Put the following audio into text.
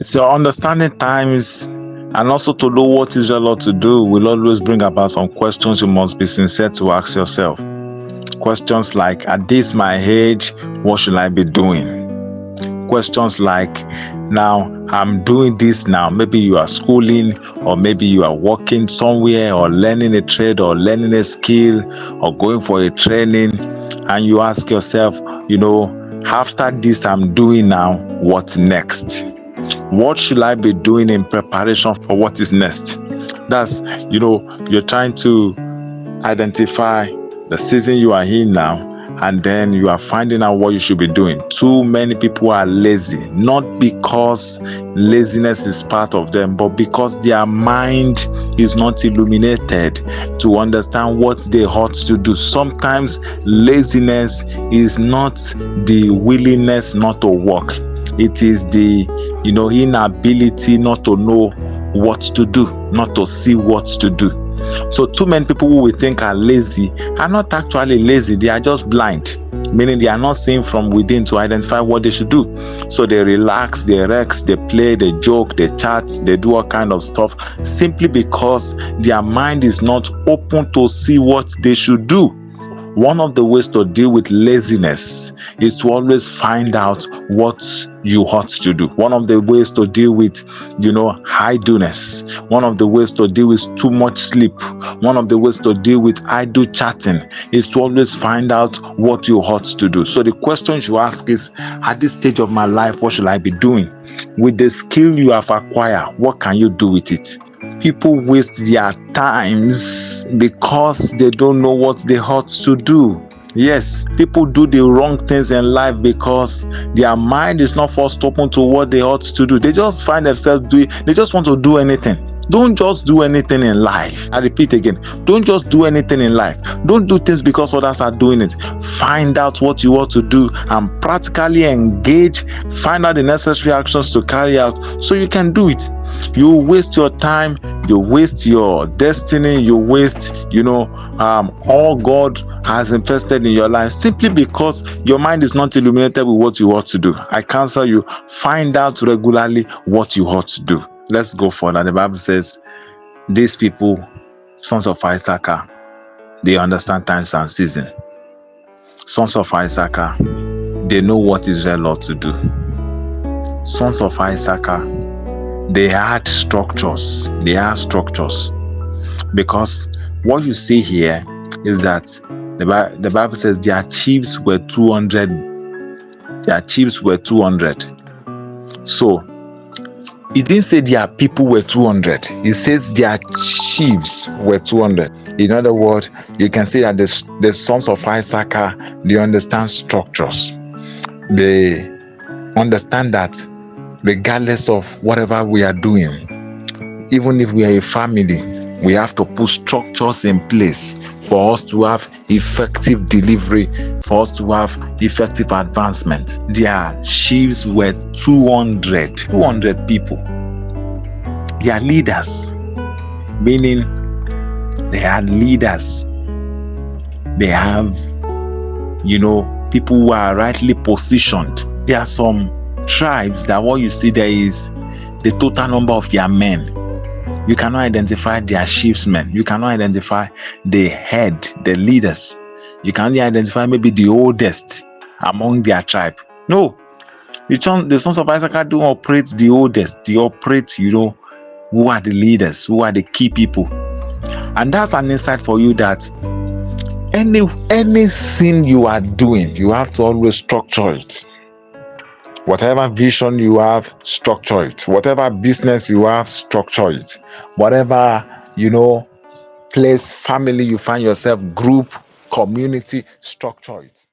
It's your understanding times and also to know what is your Lord to do will always bring about some questions you must be sincere to ask yourself. Questions like, at this my age, what should I be doing? Questions like, now I'm doing this now. Maybe you are schooling, or maybe you are working somewhere, or learning a trade, or learning a skill, or going for a training, and you ask yourself, after this I'm doing now, what next? What should I be doing in preparation for what is next? That's, you're trying to identify the season you are in now, and then you are finding out what you should be doing. Too many people are lazy, not because laziness is part of them, but because their mind is not illuminated to understand what they ought to do. Sometimes laziness is not the willingness not to work. It is the inability not to know what to do, not to see what to do. So too many people who we think are lazy are not actually lazy. They are just blind, meaning they are not seeing from within to identify what they should do. So they relax, they rest, they play, they joke, they chat, they do all kind of stuff, simply because their mind is not open to see what they should do. One of the ways to deal with laziness is to always find out what you ought to do. One of the ways to deal with, idleness. One of the ways to deal with too much sleep. One of the ways to deal with idle chatting is to always find out what you ought to do. So the question you ask is, at this stage of my life, what should I be doing? With the skill you have acquired, what can you do with it? People waste their times because they don't know what they ought to do. Yes, people do the wrong things in life because their mind is not first open to what they ought to do. They just find themselves they just want to do anything. Don't just do anything in life. I repeat again, don't just do anything in life. Don't do things because others are doing it. Find out what you ought to do and practically engage. Find out the necessary actions to carry out so you can do it. You waste your time, you waste your destiny, you waste, all God has invested in your life simply because your mind is not illuminated with what you ought to do. I counsel you, find out regularly what you ought to do. Let's go further. The Bible says, these people, sons of Issachar, they understand times and season. Sons of Issachar, they know what Israel ought to do. Sons of Issachar, they had structures. Because what you see here is that the Bible says their chiefs were 200. Their chiefs were 200. So it didn't say their people were 200. It says their chiefs were 200. In other words, you can see that the sons of Issachar, they understand structures. They understand that regardless of whatever we are doing, even if we are a family, we have to put structures in place for us to have effective delivery, for us to have effective advancement. Their chiefs were 200 people. They are leaders, meaning they are leaders. They have, people who are rightly positioned. There are some tribes that what you see there is the total number of their men. You cannot identify their chiefsmen. You cannot identify the head, the leaders. You can only identify maybe the oldest among their tribe. No, the sons of Issachar don't operate the oldest. They operate, who are the leaders, who are the key people. And that's an insight for you that anything you are doing, you have to always structure it. Whatever vision you have, structure it. Whatever business you have, structure it. Whatever, place, family you find yourself, group, community, structure it.